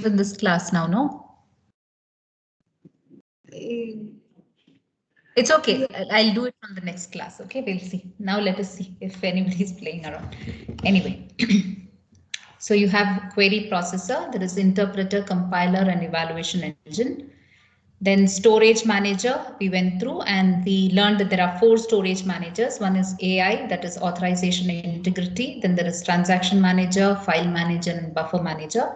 in this class now, no? It's okay. I'll do it from the next class. Okay, we'll see. Now let us see if anybody is playing around. Anyway, so you have query processor, there is interpreter, compiler, and evaluation engine. Then storage manager, we went through and we learned that there are 4 storage managers. One is AI, that is authorization and integrity. Then there is transaction manager, file manager, and buffer manager.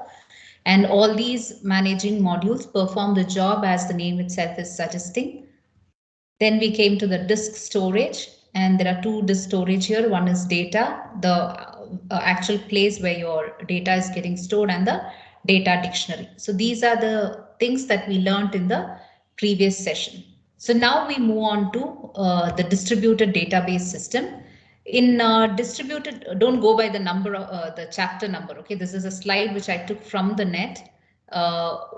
And all these managing modules perform the job as the name itself is suggesting. Then we came to the disk storage, and there are 2 disk storage here. One is data, the actual place where your data is getting stored, and the data dictionary. So these are the things that we learned in the previous session. So now we move on to the distributed database system. In distributed, don't go by the number of the chapter number. Okay, this is a slide which I took from the net.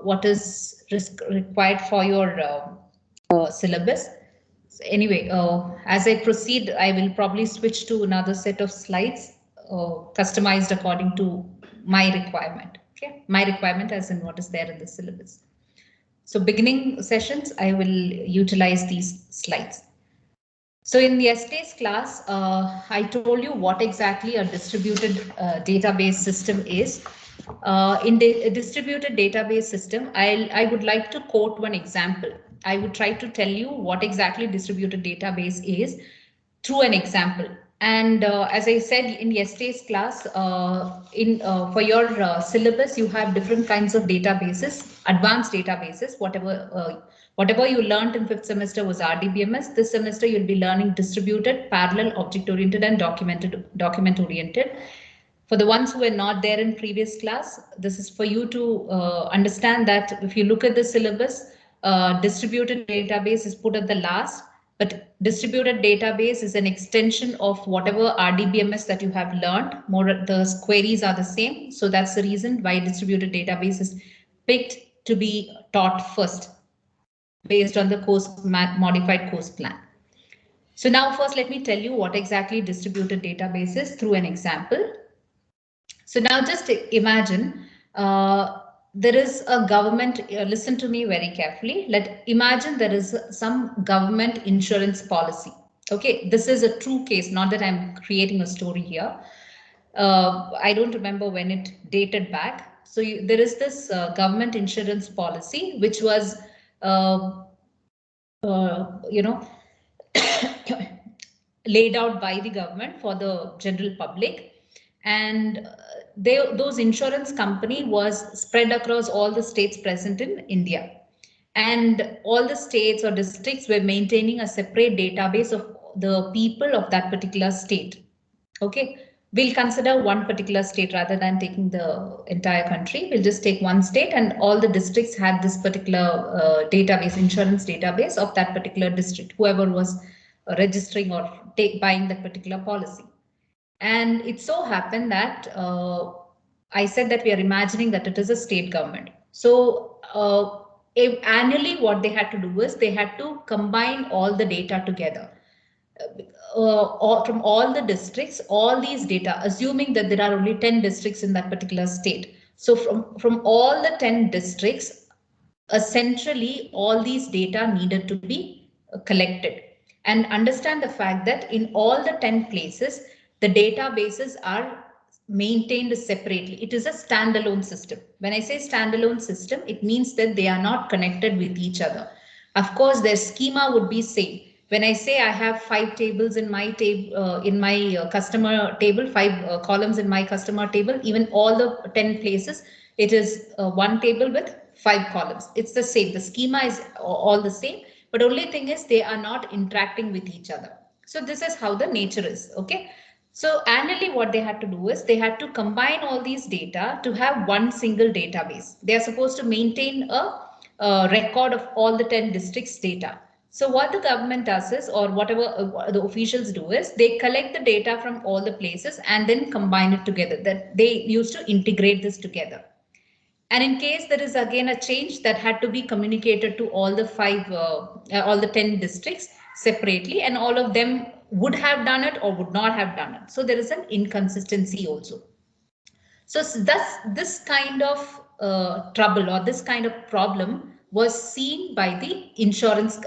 What is required for your syllabus. So anyway, as I proceed, I will probably switch to another set of slides customized according to my requirement. Okay, my requirement as in what is there in the syllabus. So beginning sessions, I will utilize these slides. So in yesterday's class, I told you what exactly a distributed database system is. In the distributed database system, I would like to quote one example. I would try to tell you what exactly distributed database is through an example. And as I said in yesterday's class, for your syllabus, you have different kinds of databases, advanced databases, whatever you learned in 5th semester was RDBMS. This semester, you'll be learning distributed, parallel, object-oriented, and document-oriented. For the ones who were not there in previous class, this is for you to understand that if you look at the syllabus, distributed database is put at the last, but distributed database is an extension of whatever RDBMS that you have learned. More, the queries are the same. So that's the reason why distributed database is picked to be taught first based on the course modified course plan. So now first let me tell you what exactly distributed database is through an example. So now just imagine there is a government, listen to me very carefully. Imagine there is some government insurance policy. Okay, this is a true case, not that I'm creating a story here. I don't remember when it dated back. So there is this government insurance policy, which was, laid out by the government for the general public. And those insurance company was spread across all the states present in India. And all the states or districts were maintaining a separate database of the people of that particular state. Okay, we'll consider one particular state rather than taking the entire country. We'll just take one state, and all the districts had this particular database, insurance database of that particular district, whoever was registering or buying that particular policy. And it so happened that I said that we are imagining that it is a state government. So annually what they had to do is they had to combine all the data together. From all the districts, all these data, assuming that there are only 10 districts in that particular state. So from all the 10 districts, essentially all these data needed to be collected. And understand the fact that in all the 10 places, the databases are maintained separately. It is a standalone system. When I say standalone system, it means that they are not connected with each other. Of course, their schema would be same. When I say I have 5 tables in my customer table, 5 columns in my customer table, even all the 10 places, it is one table with 5 columns. It's the same. The schema is all the same, but only thing is they are not interacting with each other. So this is how the nature is. Okay. So annually what they had to do is they had to combine all these data to have one single database. They are supposed to maintain a record of all the 10 districts data. So what the government does is, or whatever the officials do is, they collect the data from all the places and then combine it together. That they used to integrate this together. And in case there is again a change, that had to be communicated to all the 10 districts separately, and all of them would have done it or would not have done it. So there is an inconsistency also. So thus this kind of trouble or this kind of problem was seen by the insurance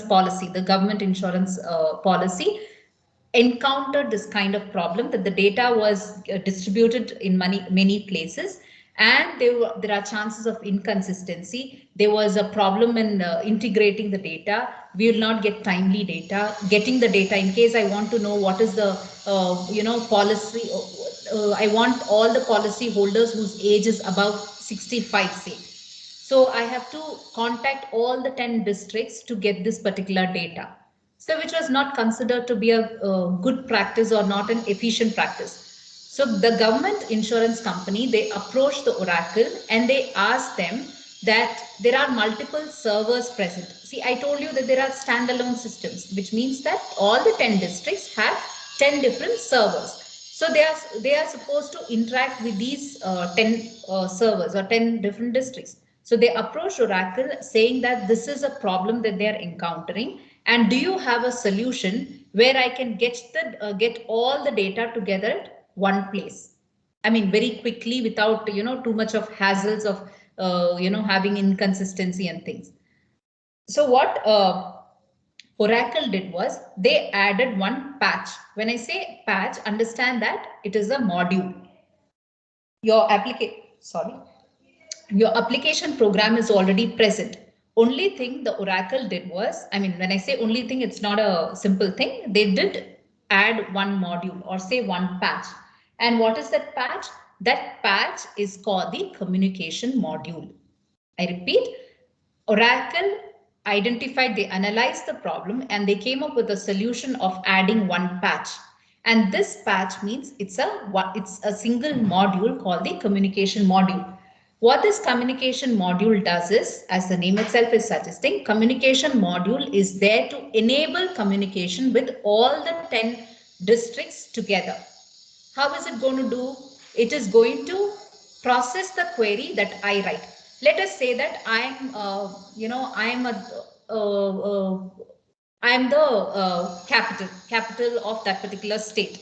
policy, the government insurance policy encountered this kind of problem that the data was distributed in many places, and there are chances of inconsistency. There was a problem in integrating the data. We will not get timely data. Getting the data, in case I want to know what is the policy, I want all the policy holders whose age is above 65, say. So I have to contact all the 10 districts to get this particular data. So which was not considered to be a good practice or not an efficient practice. So the government insurance company, they approached the Oracle and they asked them that there are multiple servers present. See, I told you that there are standalone systems, which means that all the 10 districts have 10 different servers. So they are supposed to interact with these 10 servers or 10 different districts. So they approached Oracle saying that this is a problem that they are encountering, and do you have a solution where I can get all the data together at one place? I mean, very quickly without too much of hassles of having inconsistency and things. So what Oracle did was they added one patch. When I say patch, understand that it is a module. Your application program is already present. Only thing the Oracle did was, I mean, when I say only thing, it's not a simple thing. They did add one module or say one patch. And what is that patch? That patch is called the communication module. I repeat, Oracle identified, they analyzed the problem and they came up with a solution of adding one patch. And this patch means it's a single module called the communication module. What this communication module does is, as the name itself is suggesting, communication module is there to enable communication with all the 10 districts together. How is it going to do? It is going to process the query that I write. Let us say that I'm the capital of that particular state,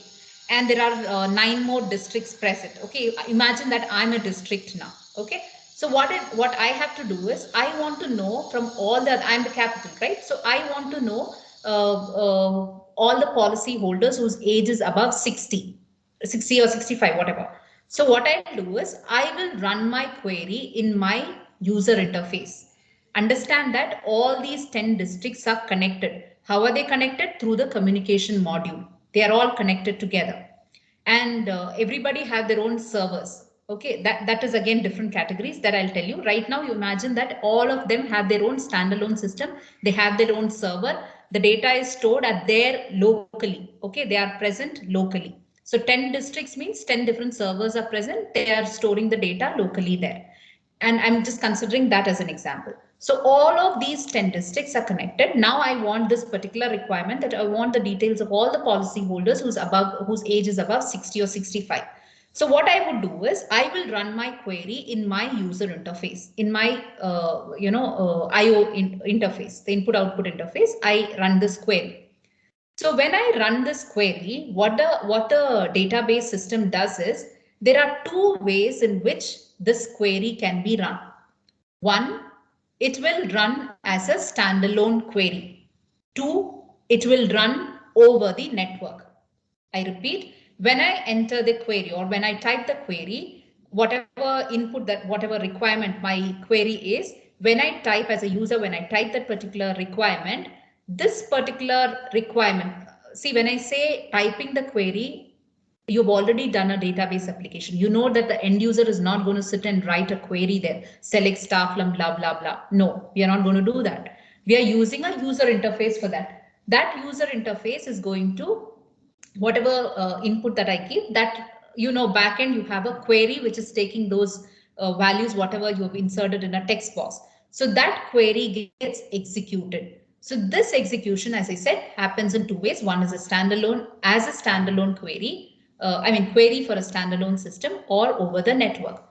and there are 9 more districts present. Okay, imagine that I'm a district now. Okay, so what I have to do is I want to know from all that, I'm the capital, right? So I want to know all the policy holders whose age is above 60 or 65, whatever. So what I'll do is I will run my query in my user interface. Understand that all these 10 districts are connected. How are they connected? Through the communication module. They are all connected together. And everybody have their own servers. Okay, that is again different categories that I'll tell you. Right now, you imagine that all of them have their own standalone system. They have their own server. The data is stored at their locally. Okay, they are present locally. So 10 districts means 10 different servers are present. They are storing the data locally there. And I'm just considering that as an example. So all of these 10 districts are connected. Now I want this particular requirement that I want the details of all the policy holders whose age is above 60 or 65. So what I would do is I will run my query in my user interface, in my IO interface, the input output interface. I run this query. So when I run this query, what the database system does is there are 2 ways in which this query can be run. One, it will run as a standalone query. 2, it will run over the network. I repeat, when I enter the query or when I type the query, whatever input whatever requirement my query is, when I type as a user, when I type that particular requirement, this particular requirement, see, when I say typing the query, you've already done a database application. You know that the end user is not going to sit and write a query there, select star from blah, blah, blah. No, we are not going to do that. We are using a user interface for that. That user interface is going to, whatever input that I give, that, backend, you have a query which is taking those values, whatever you have inserted in a text box. So that query gets executed. So this execution, as I said, happens in 2 ways. One is as a standalone query. Query for a standalone system or over the network.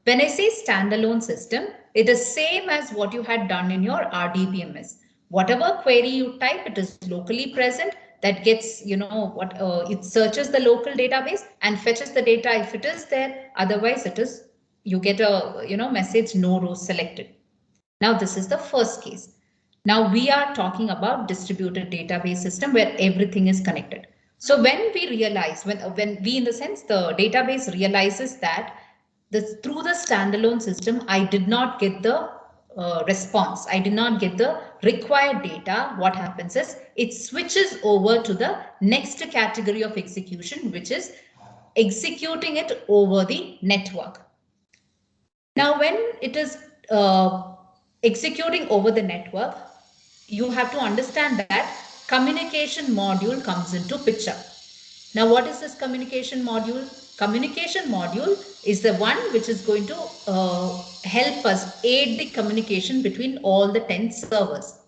When I say standalone system, it is same as what you had done in your RDBMS. Whatever query you type, it is locally present. that gets, it searches the local database and fetches the data if it is there. Otherwise, you get a, message no rows selected. Now, this is the first case. Now we are talking about distributed database system where everything is connected. So when we realize, when we, in the sense, the database realizes that through the standalone system, I did not get the response. I did not get the required data. What happens is it switches over to the next category of execution, which is executing it over the network. Now, when it is executing over the network, you have to understand that communication module comes into picture. Now, what is this communication module? Communication module is the one which is going to help us aid the communication between all the 10 servers.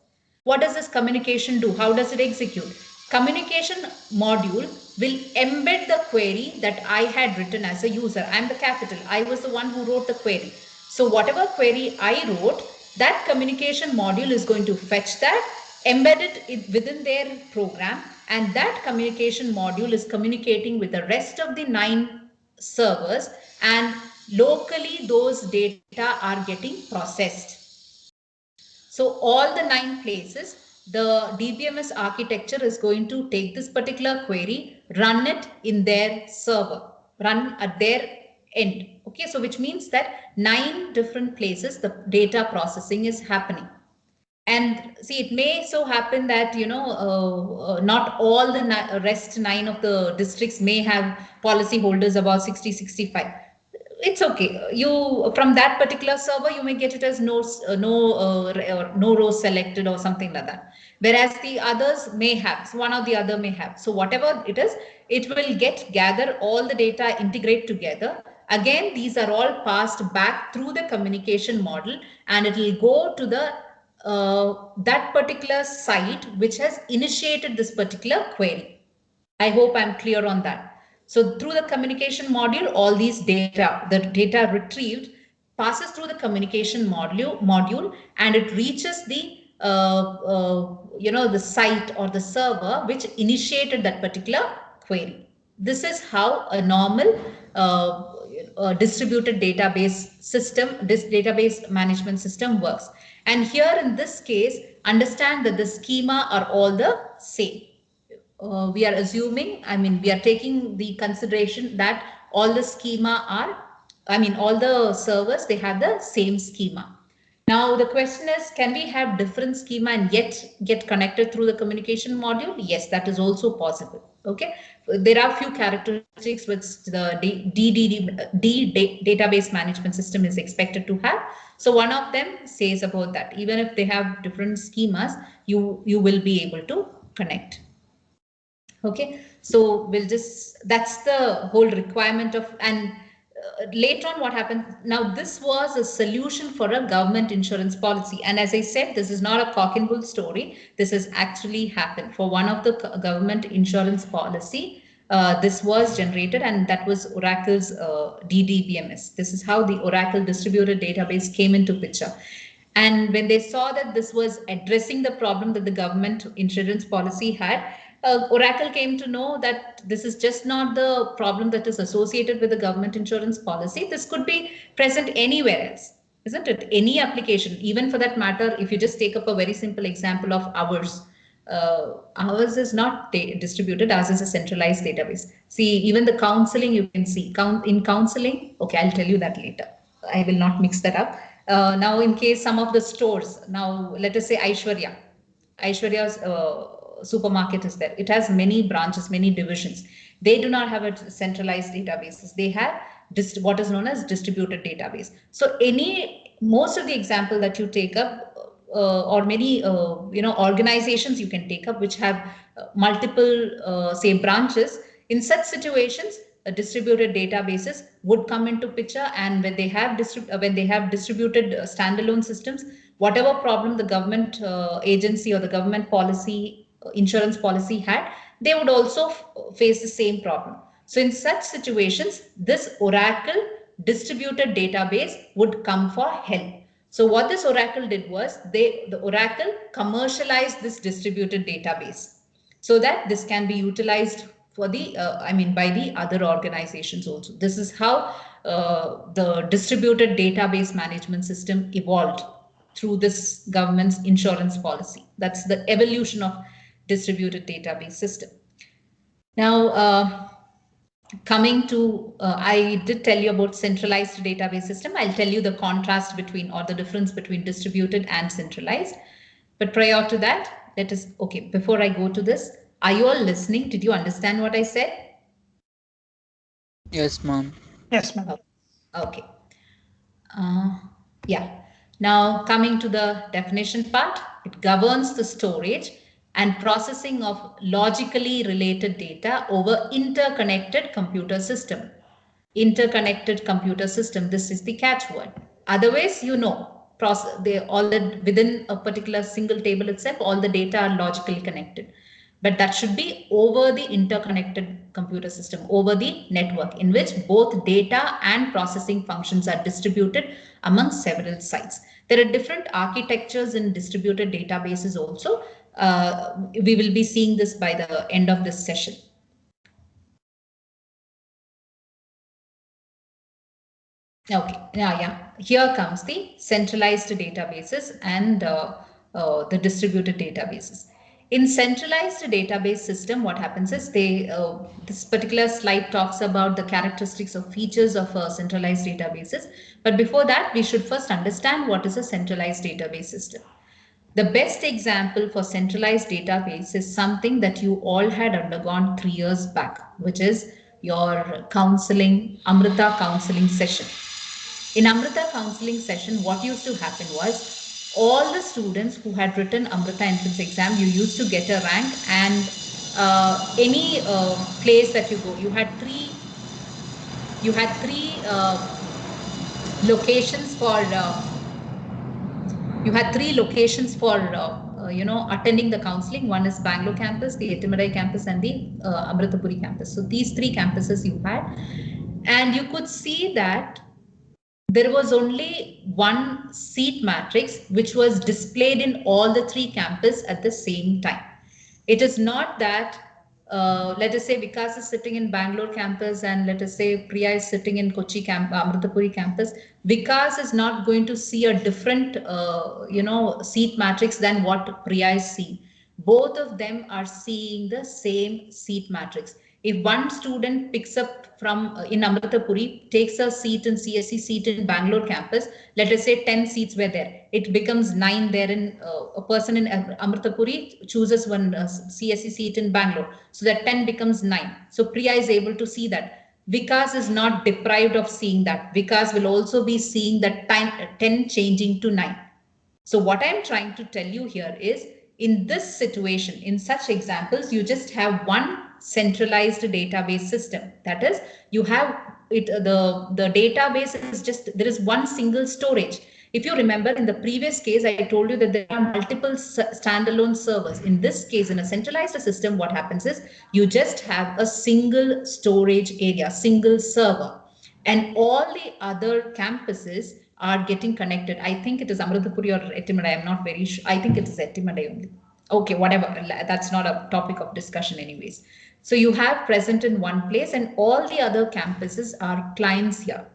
What does this communication do? How does it execute? Communication module will embed the query that I had written as a user. I'm the capital. I was the one who wrote the query. So whatever query I wrote, that communication module is going to fetch that, embed it within their program, and that communication module is communicating with the rest of the 9 servers, and locally those data are getting processed. So all the 9 places, the DBMS architecture is going to take this particular query, run it in their server, run at their end. Okay, so which means that 9 different places the data processing is happening. And see, it may so happen that, not all the rest 9 of the districts may have policy holders about 60, 65. It's okay. You, from that particular server, you may get it as no rows selected or something like that. Whereas the others may have, so one or the other may have. So whatever it is, it will gather all the data, integrate together. Again, these are all passed back through the communication model, and it will go to the that particular site which has initiated this particular query. I hope I'm clear on that. So through the communication module, all these data, the data retrieved, passes through the communication module, and it reaches the the site or the server which initiated that particular query. This is how a normal distributed database system, this database management system works. And here in this case, understand that the schema are all the same. We are assuming, we are taking the consideration that all the schema are, all the servers, they have the same schema. Now, the question is, can we have different schema and yet get connected through the communication module? Yes, that is also possible. Okay, there are few characteristics which the database management system is expected to have. So one of them says about that, even if they have different schemas, you will be able to connect. Okay, so that's the whole requirement of, and later on what happened, now this was a solution for a government insurance policy. And as I said, this is not a cock and bull story. This has actually happened for one of the government insurance policy. This was generated, and that was Oracle's DDBMS. This is how the Oracle distributed database came into picture. And when they saw that this was addressing the problem that the government insurance policy had, Oracle came to know that this is just not the problem that is associated with the government insurance policy. This could be present anywhere else, isn't it? Any application, even for that matter, if you just take up a very simple example of ours. Ours is not distributed, ours is a centralized database. See, even the counseling, you can see in counseling. Okay, I'll tell you that later. I will not mix that up. Now, in case some of the stores, now let us say Aishwarya's supermarket is there. It has many branches, many divisions. They do not have a centralized databases. They have what is known as distributed database. So most of the example that you take up, or many organizations you can take up which have multiple say branches, in such situations distributed databases would come into picture. And when they have distributed standalone systems, whatever problem the government agency or the government policy, insurance policy had, they would also face the same problem. So in such situations, this Oracle distributed database would come for help. So what this Oracle did was, the Oracle commercialized this distributed database. so that this can be utilized for the, by the other organizations also. This is how the distributed database management system evolved through this government's insurance policy. That's the evolution of distributed database system. Now, coming to, I did tell you about centralized database system. I'll tell you the contrast between, or the difference between distributed and centralized. But prior to that, let us, okay, before I go to this, are you all listening? Did you understand what I said? Yes, ma'am. Yes, ma'am. Okay. Yeah. Now coming to the definition part, it governs the storage and processing of logically related data over interconnected computer system. Interconnected computer system, this is the catchword. Otherwise, all the within a particular single table itself, all the data are logically connected. But that should be over the interconnected computer system, over the network, in which both data and processing functions are distributed among several sites. There are different architectures in distributed databases also. We will be seeing this by the end of this session. Okay, yeah. Here comes the centralized databases and the distributed databases. In centralized database system, what happens is this particular slide talks about the characteristics or features of centralized databases. But before that, we should first understand what is a centralized database system. The best example for centralized database is something that you all had undergone 3 years back, which is your counseling, Amrita counseling session. In Amrita counseling session, what used to happen was all the students who had written Amrita entrance exam, you used to get a rank, and any place that you go, you had three locations for attending the counseling. One is Bangalore campus, the Etimadai campus, and the Amritapuri campus. So these 3 campuses you had, and you could see that there was only one seat matrix which was displayed in all the 3 campuses at the same time. It is not that, let us say Vikas is sitting in Bangalore campus and let us say Priya is sitting in Kochi Amritapuri campus. Vikas is not going to see a different, seat matrix than what Priya is seeing. Both of them are seeing the same seat matrix. If one student picks up from in Amritapuri, takes a seat in CSE seat in Bangalore campus, let us say 10 seats were there, it becomes 9 there. In a person in Amritapuri chooses one CSE seat in Bangalore, so that 10 becomes 9. So Priya is able to see that. Vikas is not deprived of seeing that. Vikas will also be seeing that 10 changing to 9. So what I'm trying to tell you here is, in this situation, in such examples, you just have one centralized database system. That is, you have it, the database is just, there is one single storage. If you remember, in the previous case, I told you that there are multiple standalone servers. In this case, in a centralized system, what happens is you just have a single storage area, single server, and all the other campuses are getting connected. I think it is Amritapuri or Etimadai. I'm not very sure. I think it is Etimadai only. Okay, whatever. That's not a topic of discussion anyways. So you have present in one place, and all the other campuses are clients here.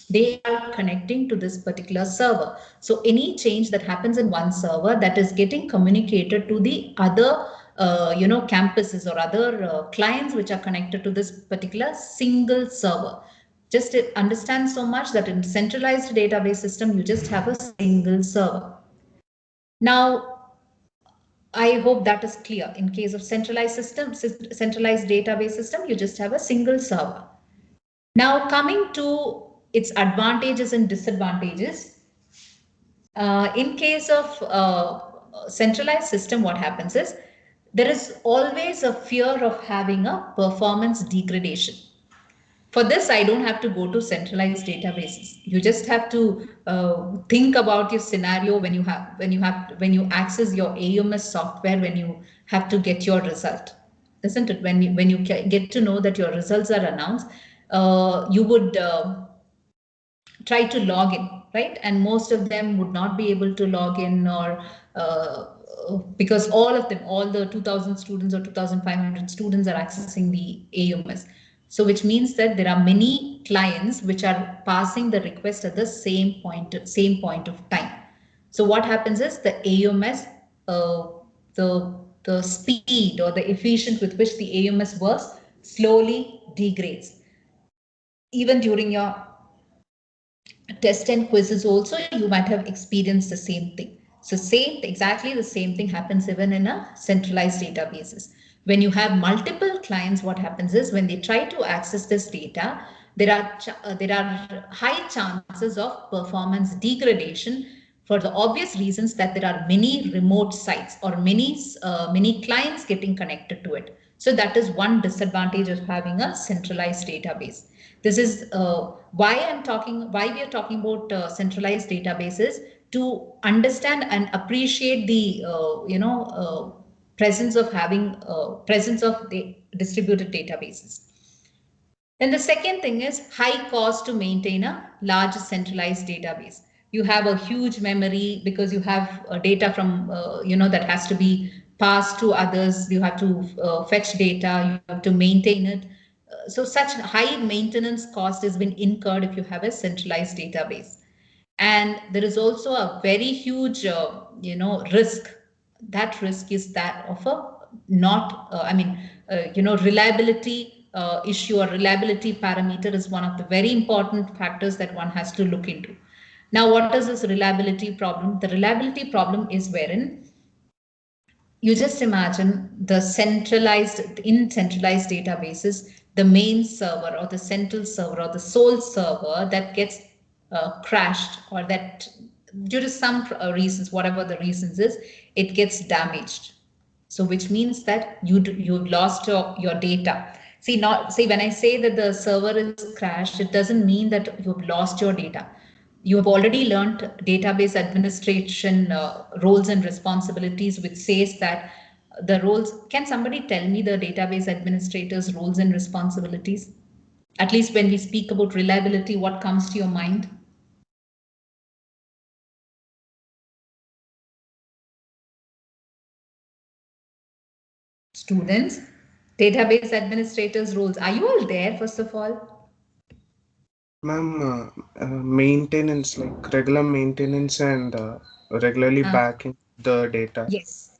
They are connecting to this particular server. So any change that happens in one server, that is getting communicated to the other campuses or other clients which are connected to this particular single server. Just understand so much that in centralized database system, you just have a single server. Now, I hope that is clear. In case of centralized system, centralized database system, you just have a single server. Now, coming to its advantages and disadvantages. In case of centralized system, what happens is there is always a fear of having a performance degradation. For this, I don't have to go to centralized databases. You just have to think about your scenario when you access your AMS software, when you have to get your result, isn't it? When you get to know that your results are announced, you would try to log in, right? And most of them would not be able to log in, or because all of them, all the 2000 students or 2500 students are accessing the AUMS. So which means that there are many clients which are passing the request at the same point of time. So what happens is the AUMS, the speed or the efficient with which the AUMS works slowly degrades. Even during your test and quizzes also, you might have experienced the same thing. So exactly the same thing happens even in a centralized databases. When you have multiple clients, what happens is when they try to access this data, there are high chances of performance degradation for the obvious reasons that there are many remote sites or many clients getting connected to it. So that is one disadvantage of having a centralized database. This is why we are talking about centralized databases, to understand and appreciate the presence of the distributed databases. Then the second thing is high cost to maintain a large centralized database. You have a huge memory because you have data from, that has to be passed to others. You have to fetch data, you have to maintain it. So such high maintenance cost has been incurred if you have a centralized database. And there is also a very huge, risk. That risk is that of a not, reliability issue or reliability parameter is one of the very important factors that one has to look into. Now, what is this reliability problem? The reliability problem is wherein you just imagine in centralized databases, the main server or the central server or the sole server that gets crashed, or that due to some reasons, whatever the reasons is, it gets damaged. So which means that you've lost your data. See, when I say that the server is crashed, it doesn't mean that you've lost your data. You have already learned database administration roles and responsibilities, which says that the roles, can somebody tell me the database administrator's roles and responsibilities? At least when we speak about reliability, what comes to your mind? Students, database administrators' roles. Are you all there, first of all? Ma'am, maintenance, like regular maintenance and regularly backing the data. Yes.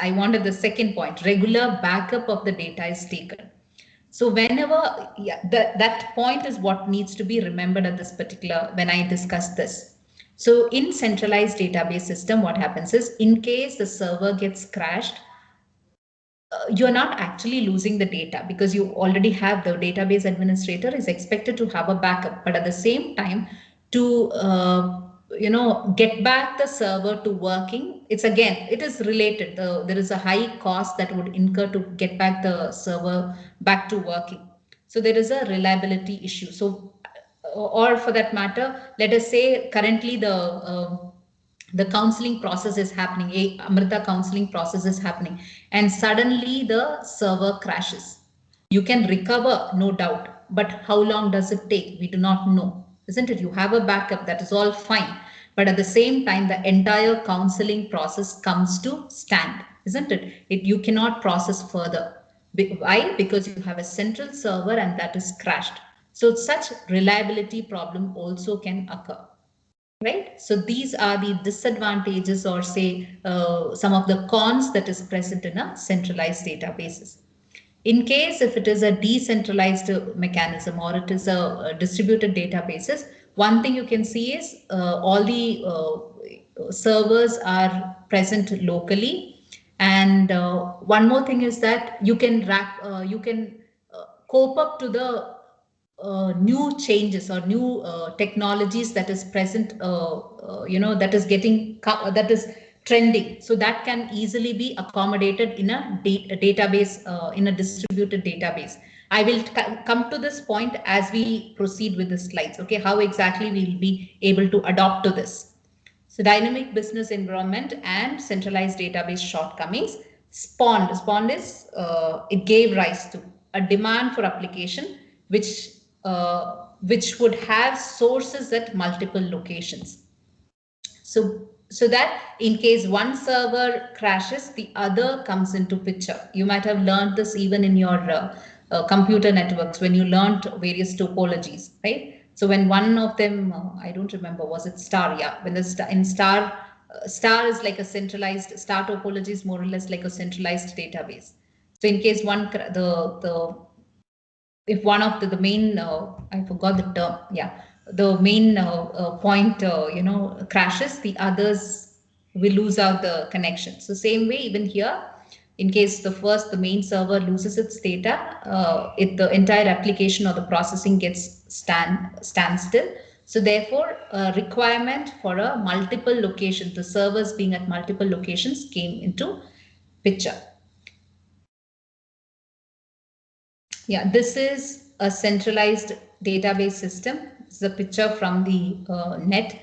I wanted the second point. Regular backup of the data is taken. So whenever, that point is what needs to be remembered at this particular, when I discuss this. So in centralized database system, what happens is, in case the server gets crashed, you're not actually losing the data, because you already have the database administrator is expected to have a backup, but at the same time, to get back the server to working, it is related. There is a high cost that would incur to get back the server back to working. So there is a reliability issue. So, or for that matter, let us say currently the counseling process is happening, a Amrita counseling process is happening, and suddenly the server crashes. You can recover, no doubt, but how long does it take? We do not know, isn't it? You have a backup, that is all fine. But at the same time, the entire counseling process comes to stand, isn't it? You cannot process further. Why? Because you have a central server and that is crashed. So such reliability problem also can occur. Right. So these are the disadvantages, or say some of the cons that is present in a centralized databases. In case if it is a decentralized mechanism, or it is a distributed databases, one thing you can see is all the servers are present locally. And one more thing is that you can cope up to the new changes or new technologies that is present, that is that is trending. So that can easily be accommodated in a database, in a distributed database. I will come to this point as we proceed with the slides. Okay, how exactly we will be able to adopt to this. So dynamic business environment and centralized database shortcomings. Spawned is, it gave rise to a demand for application which would have sources at multiple locations. So so that in case one server crashes, the other comes into picture. You might have learned this even in your computer networks when you learned various topologies, right? So when one of them, I don't remember, was it star? Yeah, when the star is like a centralized, star topology is more or less like a centralized database. So in case if one of the main, I forgot the term, yeah, the main point, crashes, the others will lose out the connection. So same way, even here, in case the main server loses its data, the entire application or the processing gets standstill. So therefore, a requirement for a multiple location, the servers being at multiple locations came into picture. Yeah, this is a centralized database system. This is a picture from the net.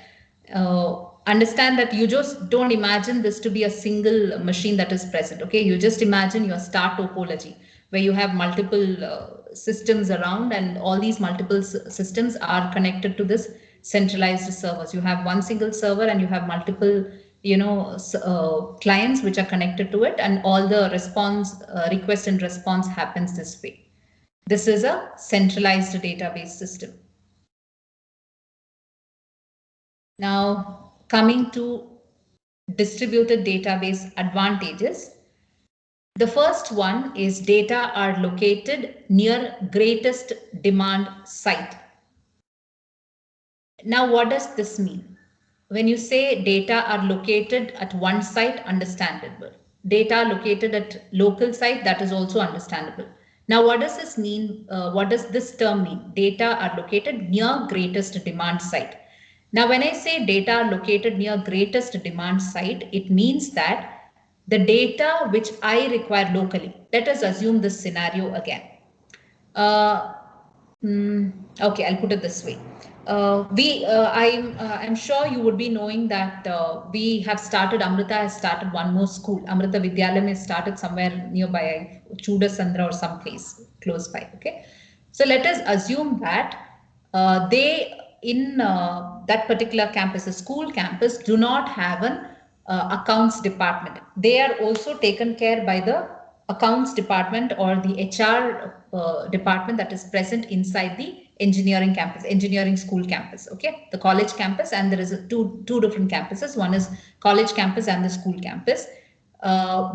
Understand that you just don't imagine this to be a single machine that is present. Okay, you just imagine your star topology where you have multiple systems around, and all these multiple systems are connected to this centralized servers. You have one single server and you have multiple clients which are connected to it, and all the response request and response happens this way. This is a centralized database system. Now, coming to distributed database advantages. The first one is data are located near greatest demand site. Now, what does this mean? When you say data are located at one site, understandable. Data located at local site, that is also understandable. Now, what does this mean? What does this term mean? Data are located near greatest demand site. Now, when I say data are located near greatest demand site, it means that the data which I require locally, let us assume this scenario again. Okay, I'll put it this way. I'm sure you would be knowing that we have started, Amrita has started one more school. Amrita Vidyalayam has started somewhere nearby, Chudasandra or someplace close by. Okay, so let us assume that they in that particular campus, a school campus, do not have an accounts department. They are also taken care by the accounts department or the HR department that is present inside the engineering school campus. Okay, the college campus, and there is two different campuses. One is college campus and the school campus.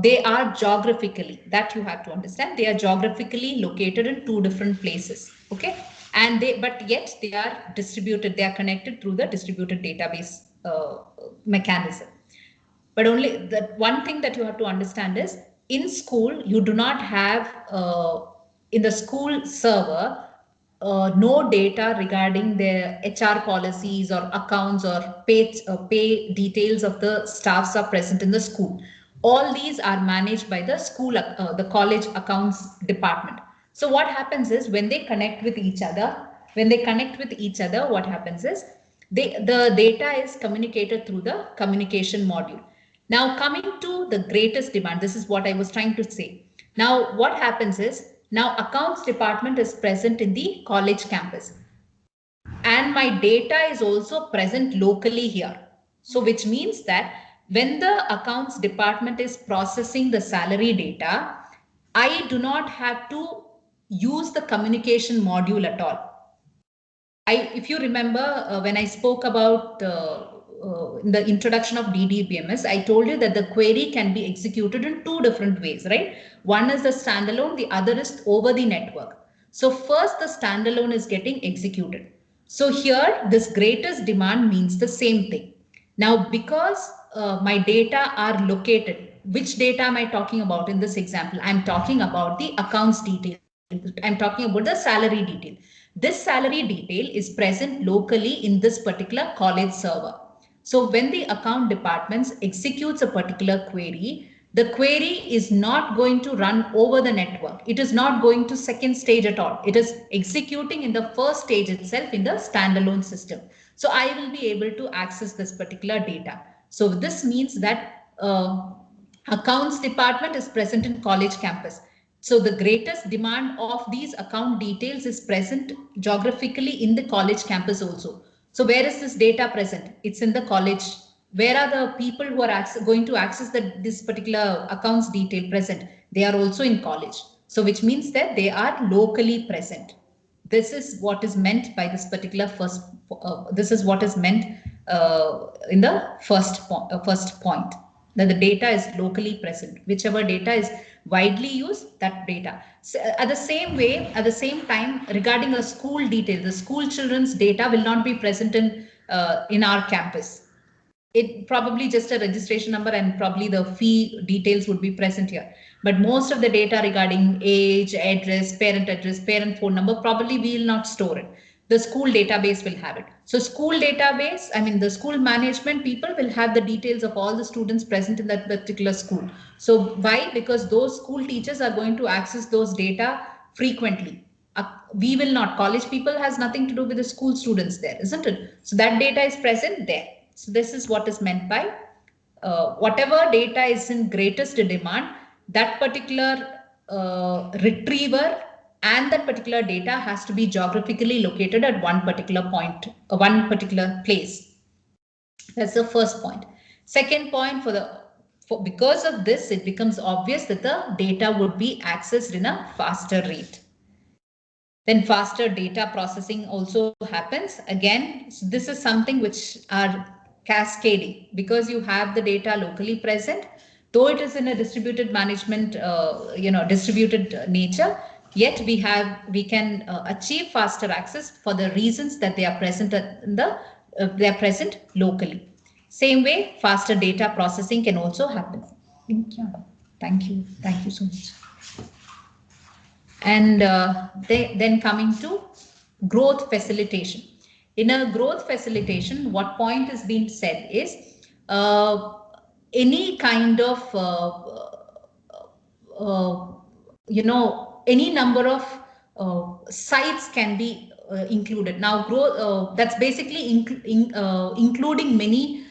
They are geographically, that you have to understand, they are geographically located in two different places. Okay, and but yet they are distributed, they are connected through the distributed database mechanism. But only the one thing that you have to understand is, in school you do not have in the school server no data regarding their HR policies or accounts or pay details of the staffs are present in the school. All these are managed by the school, the college accounts department. So what happens is, when they connect with each other, what happens is, the data is communicated through the communication module. Now, coming to the greatest demand, this is what I was trying to say. Now, what happens is, now accounts department is present in the college campus, and my data is also present locally here. So which means that when the accounts department is processing the salary data, I do not have to use the communication module at all. If you remember, when I spoke about in the introduction of DDBMS, I told you that the query can be executed in two different ways, right? One is the standalone, the other is over the network. So first the standalone is getting executed. So here this greatest demand means the same thing. Now, because my data are located, which data am I talking about in this example? I'm talking about the accounts detail. I'm talking about the salary detail. This salary detail is present locally in this particular college server. So when the account departments executes a particular query, the query is not going to run over the network. It is not going to second stage at all. It is executing in the first stage itself in the standalone system. So I will be able to access this particular data. So this means that accounts department is present in college campus. So the greatest demand of these account details is present geographically in the college campus also. So where is this data present? It's in the college where are the people who are going to access this particular accounts detail present? They are also in college. So which means that they are locally present. This is what is meant by this particular this is what is meant in the first point, that the data is locally present. Whichever data is widely used, that data. So, at the same way, at the same time, regarding a school detail, the school children's data will not be present in our campus. It probably just a registration number and probably the fee details would be present here. But most of the data regarding age, address, parent phone number, probably we will not store it. The school database will have it. So school database, I mean the school management people will have the details of all the students present in that particular school. So why? Because those school teachers are going to access those data frequently. We will not. College people has nothing to do with the school students there, isn't it? So that data is present there. So this is what is meant by whatever data is in greatest demand, that particular retriever and that particular data has to be geographically located at one particular point, one particular place. That's the first point. Second point, because of this, it becomes obvious that the data would be accessed in a faster rate. Then faster data processing also happens. Again, so this is something which are cascading because you have the data locally present, though it is in a distributed management, distributed nature, yet we can achieve faster access for the reasons that they are present they are present locally. Same way, faster data processing can also happen. Thank you so much. And then coming to growth facilitation. In a growth facilitation, what point is being said is any kind of any number of sites can be included. Now, growth that's basically including many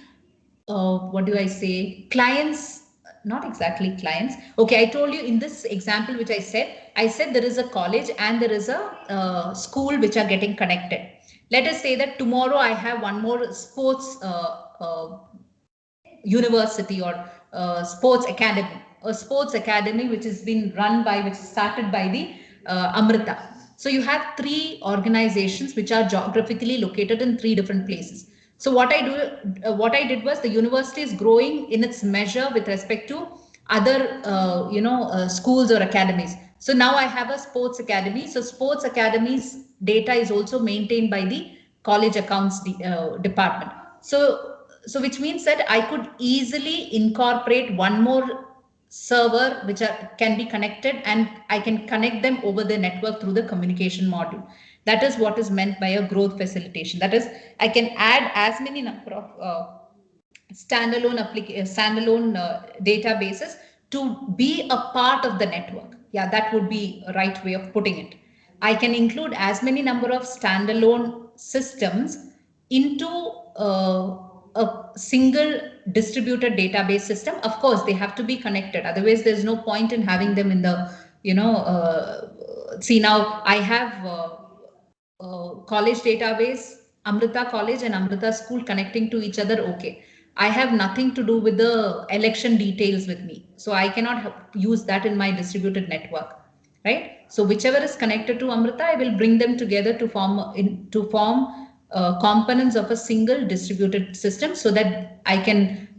what do I say, clients. Not exactly clients. Okay, I told you in this example which I said there is a college and there is a school which are getting connected. Let us say that tomorrow I have one more sports university or sports academy, a sports academy which has been which started by the Amrita. So you have three organizations which are geographically located in three different places. So what I did was, the university is growing in its measure with respect to other schools or academies. So now I have a sports academy. So sports academies data is also maintained by the college accounts department. So which means that I could easily incorporate one more server which can be connected, and I can connect them over the network through the communication module. That is what is meant by a growth facilitation. That is, I can add as many number of standalone databases to be a part of the network. Yeah, that would be a right way of putting it. I can include as many number of standalone systems into a single distributed database system. Of course, they have to be connected. Otherwise, there's no point in having them in the, see now I have college database, Amrita College and Amrita School connecting to each other. Okay. I have nothing to do with the election details with me. So I cannot use that in my distributed network, right? So whichever is connected to Amrita, I will bring them together to form components of a single distributed system, so that I can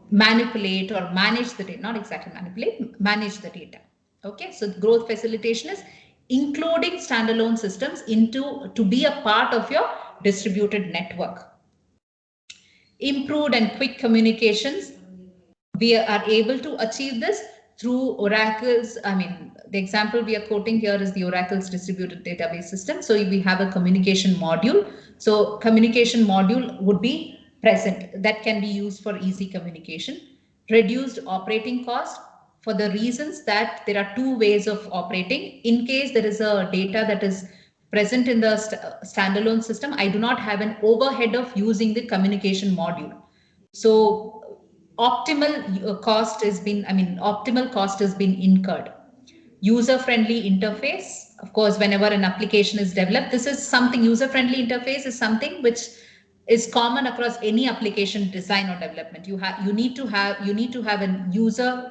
manipulate or manage the data, not exactly manipulate, manage the data. Okay, so growth facilitation is including standalone systems to be a part of your distributed network. Improved and quick communications. We are able to achieve this through Oracle's, the example we are quoting here is the Oracle's distributed database system. So we have a communication module. So communication module would be present. That can be used for easy communication. Reduced operating cost, for the reasons that there are two ways of operating. In case there is a data that is present in the standalone system, I do not have an overhead of using the communication module. So optimal cost has been incurred. User-friendly interface. Of course, whenever an application is developed, this is something, user-friendly interface is something which is common across any application design or development. You need to have a user,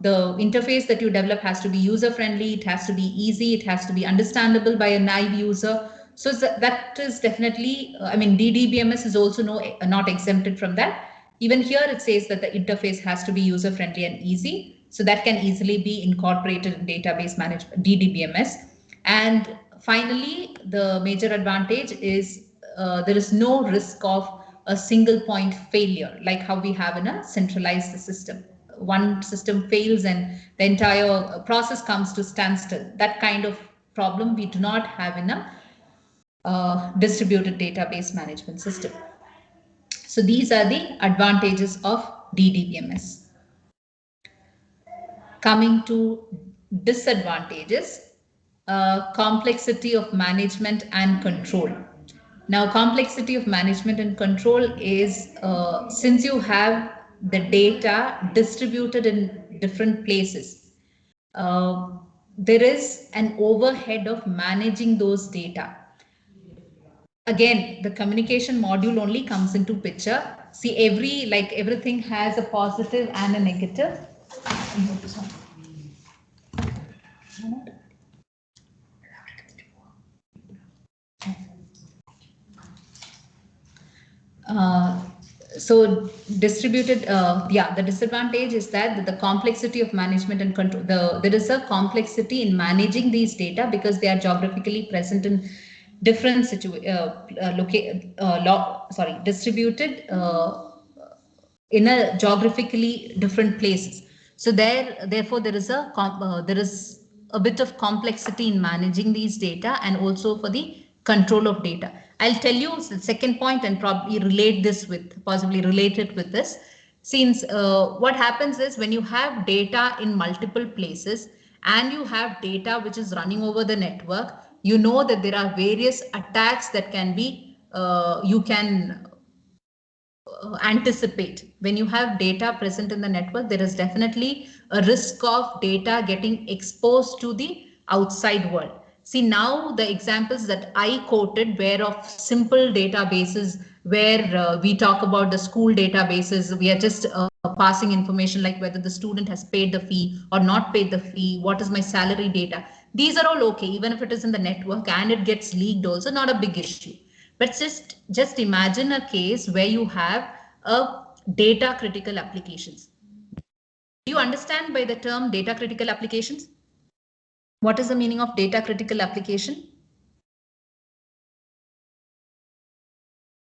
the interface that you develop has to be user friendly, it has to be easy, it has to be understandable by a naive user. So that is definitely, I mean, DDBMS is also not exempted from that. Even here it says that the interface has to be user friendly and easy. So that can easily be incorporated in database management, DDBMS. And finally, the major advantage is there is no risk of a single point failure, like how we have in a centralized system. One system fails and the entire process comes to standstill. That kind of problem we do not have in a distributed database management system. So these are the advantages of DDBMS. Coming to disadvantages, complexity of management and control. Now, complexity of management and control is since you have the data distributed in different places, there is an overhead of managing those data. Again, the communication module only comes into picture. See, everything has a positive and a negative. So distributed, the disadvantage is that the complexity of management and control, there is a complexity in managing these data because they are geographically present in different distributed in a geographically different places. So therefore there is a bit of complexity in managing these data and also for the control of data. I'll tell you the second point and probably possibly relate it with this. Since what happens is when you have data in multiple places and you have data which is running over the network, you know that there are various attacks that can be you can anticipate. When you have data present in the network, there is definitely a risk of data getting exposed to the outside world. See, now the examples that I quoted were of simple databases where we talk about the school databases. We are just passing information like whether the student has paid the fee or not paid the fee, what is my salary data. These are all okay, even if it is in the network and it gets leaked also, not a big issue. But just imagine a case where you have a data critical applications. Do you understand by the term data critical applications? What is the meaning of data critical application?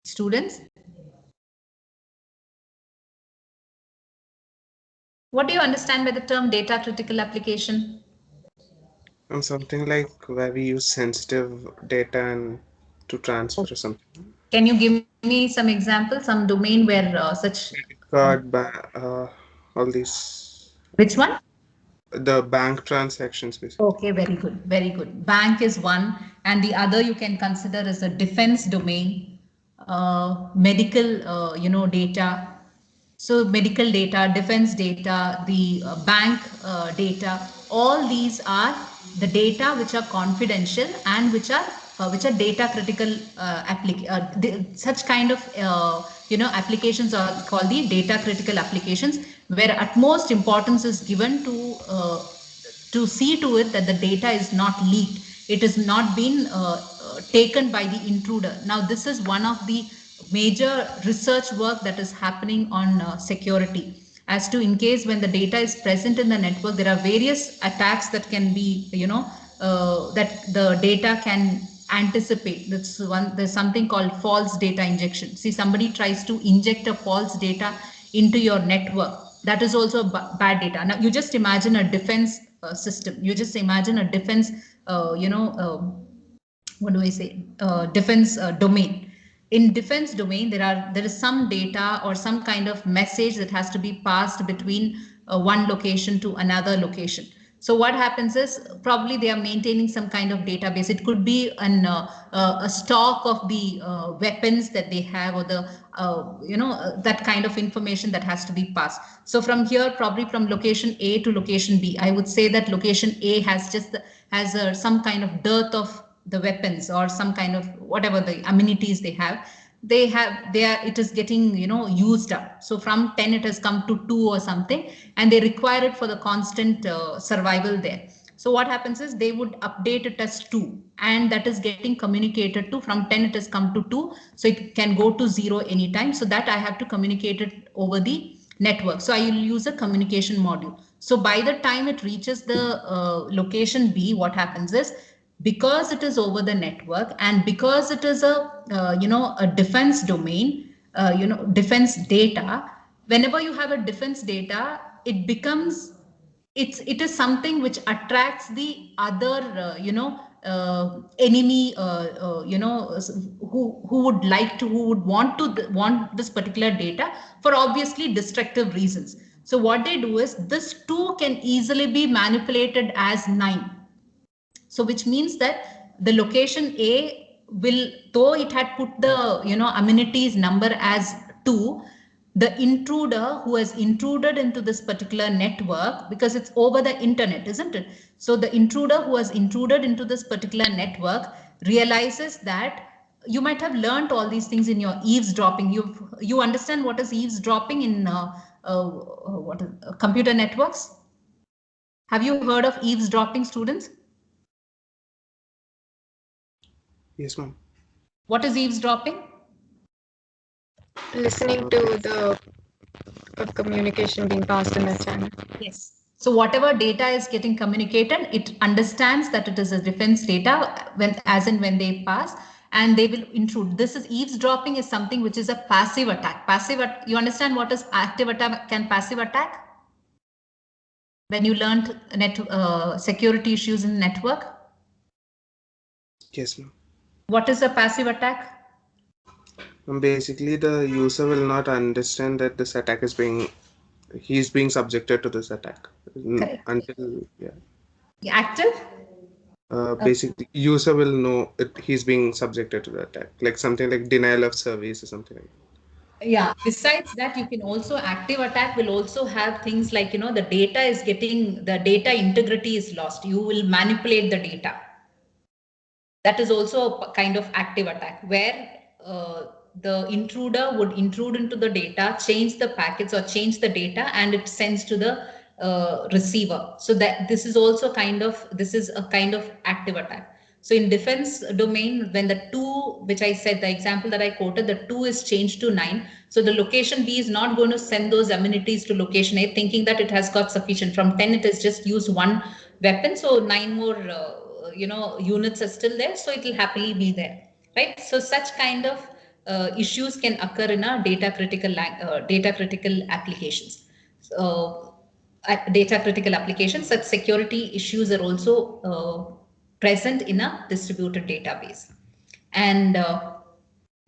Students? What do you understand by the term data critical application? Something like where we use sensitive data and to transfer or something. Can you give me some examples, some domain where such... Card, all these. Which one? The bank transactions, basically. Okay, very good, very good. Bank is one, and the other you can consider as a defense domain, medical, data. So medical data, defense data, the bank data, all these are the data which are confidential and which are data critical such kind of applications are called the data critical applications, where utmost importance is given to see to it that the data is not leaked. It is not been taken by the intruder. Now, this is one of the major research work that is happening on security, as to in case when the data is present in the network, there are various attacks that can be, that the data can anticipate. That's one. There's something called false data injection. See, somebody tries to inject a false data into your network. That is also bad data. Now, you just imagine a defense system. You just imagine a defense, what do I say? Defense domain. In defense domain, there is some data or some kind of message that has to be passed between one location to another location. So what happens is probably they are maintaining some kind of database. It could be a stock of the weapons that they have, or the that kind of information that has to be passed. So from here, probably from location A to location B, I would say that location A has some kind of dearth of the weapons or some kind of whatever the amenities they have. it is getting, used up. So from 10 it has come to 2 or something, and they require it for the constant survival there. So what happens is they would update it as 2, and that is getting communicated to, from 10 it has come to 2, so it can go to 0 anytime. So that I have to communicate it over the network. So I will use a communication module. So by the time it reaches the location B, what happens is, because it is over the network and because it is a defense domain, defense data, whenever you have a defense data, it becomes, it is something which attracts the other enemy, who would like to, who would want this particular data for obviously destructive reasons. So what they do is, this 2 can easily be manipulated as 9. So which means that the location A will, though it had put the amenities number as 2, the intruder who has intruded into this particular network, because it's over the internet, isn't it? So the intruder who has intruded into this particular network realizes that, you might have learned all these things in your eavesdropping. You understand what is eavesdropping in what is, computer networks? Have you heard of eavesdropping, students? Yes, ma'am. What is eavesdropping? Listening to the communication being passed in that channel. Yes. So whatever data is getting communicated, it understands that it is a defense data as and when they pass, and they will intrude. This is eavesdropping, is something which is a passive attack. You understand what is active attack and passive attack? When you learned security issues in network? Yes, ma'am. What is a passive attack? Basically, the user will not understand that this attack is he's being subjected to this attack. Correct. Until, yeah. Active? Basically, user will know he's being subjected to the attack, like something like denial of service or something like that. Yeah, besides that, you can also, active attack will also have things like, the data integrity is lost. You will manipulate the data. That is also a kind of active attack, where the intruder would intrude into the data, change the packets or change the data, and it sends to the receiver. So that this is also this is a kind of active attack. So in defense domain, when the 2, which I said, the example that I quoted, the 2 is changed to 9. So the location B is not going to send those amenities to location A, thinking that it has got sufficient. From 10, it has just used 1 weapon. So 9 more units are still there, so it will happily be there, right? So such kind of issues can occur in a data critical applications. So data critical applications, such security issues are also present in a distributed database. And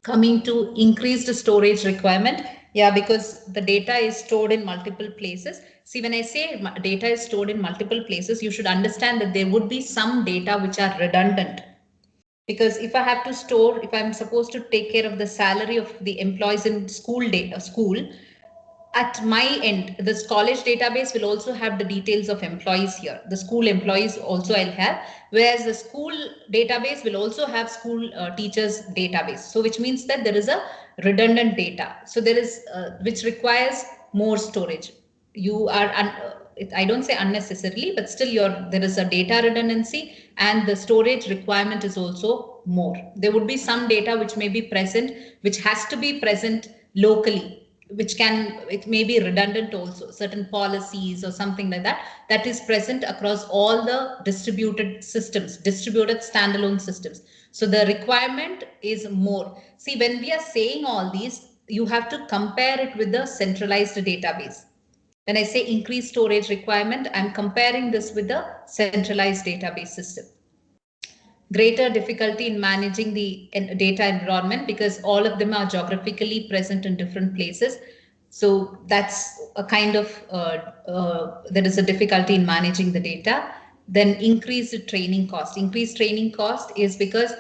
coming to increased storage requirement, yeah, because the data is stored in multiple places. See, when I say data is stored in multiple places, you should understand that there would be some data which are redundant. Because if I have to store, if I'm supposed to take care of the salary of the employees in school, at my end, this college database will also have the details of employees here. The school employees also I'll have, whereas the school database will also have school teachers database. So which means that there is a redundant data. So there is, which requires more storage. You are, I don't say unnecessarily, but still there is a data redundancy, and the storage requirement is also more. There would be some data which may be present, which has to be present locally, it may be redundant also, certain policies or something like that, that is present across all the distributed systems, distributed standalone systems. So the requirement is more. See, when we are saying all these, you have to compare it with the centralized database. When I say increased storage requirement, I'm comparing this with the centralized database system. Greater difficulty in managing the data environment, because all of them are geographically present in different places. So that's a kind of, there is a difficulty in managing the data. Then increased training cost. Increased training cost is because,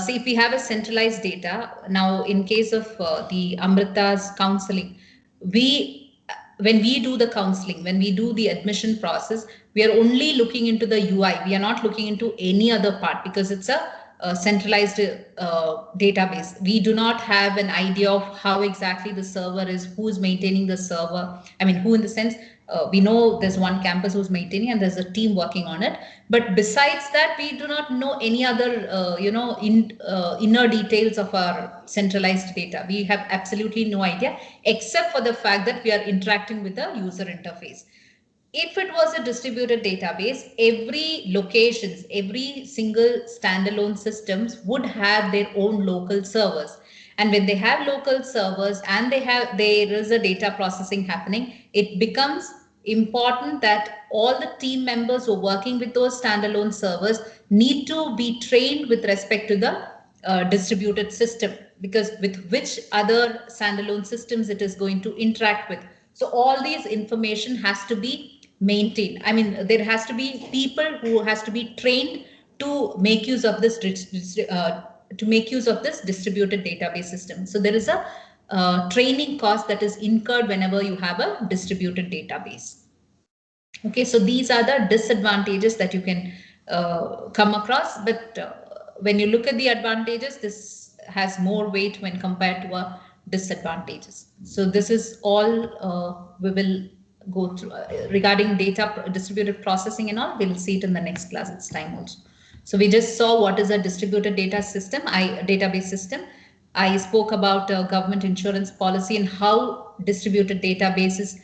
see, if we have a centralized data, now in case of the Amrita's counseling, when we do the counseling, when we do the admission process, we are only looking into the UI. We are not looking into any other part, because it's a centralized database. We do not have an idea of how exactly the server is, who's maintaining the server. I mean, who in the sense, we know there's one campus who's maintaining and there's a team working on it. But besides that, we do not know any other, inner details of our centralized data. We have absolutely no idea, except for the fact that we are interacting with the user interface. If it was a distributed database, every locations, every single standalone systems would have their own local servers. And when they have local servers and there is a data processing happening, it becomes important that all the team members who are working with those standalone servers need to be trained with respect to the distributed system, because with which other standalone systems it is going to interact with. So all these information has to be maintained. I mean, there has to be people who has to be trained to make use of this distributed database system. So there is a training cost that is incurred whenever you have a distributed database. Okay, so these are the disadvantages that you can come across, but when you look at the advantages, this has more weight when compared to a disadvantages. So this is all we will go through regarding data distributed processing and all. We'll see it in the next class. It's time also. So we just saw what is a distributed database system. I spoke about government insurance policy and how distributed databases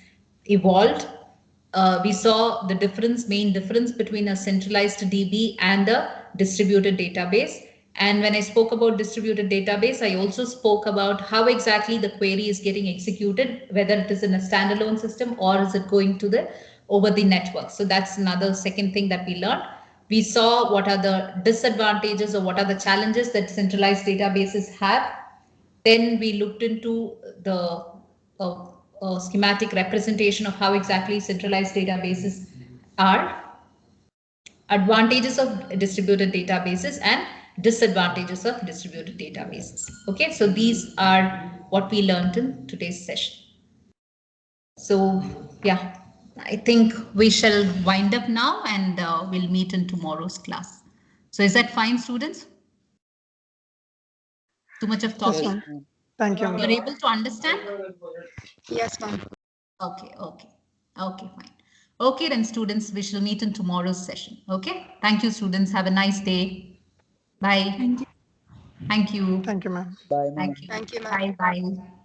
evolved. We saw the main difference between a centralized DB and a distributed database. And when I spoke about distributed database, I also spoke about how exactly the query is getting executed, whether it is in a standalone system or is it going to over the network. So that's another second thing that we learned. We saw what are the disadvantages or what are the challenges that centralized databases have. Then we looked into the schematic representation of how exactly centralized databases are, advantages of distributed databases and disadvantages of distributed databases. Okay, so these are what we learned in today's session. So yeah, I think we shall wind up now and we'll meet in tomorrow's class. So is that fine, students? Too much of talking? Yes, thank you. You're able to understand? Yes, ma'am. Okay, fine. Okay, then students, we shall meet in tomorrow's session. Okay, thank you, students. Have a nice day. Bye. Thank you. Thank you, ma'am. Bye, Thank you. Thank you, ma'am. Bye. Bye.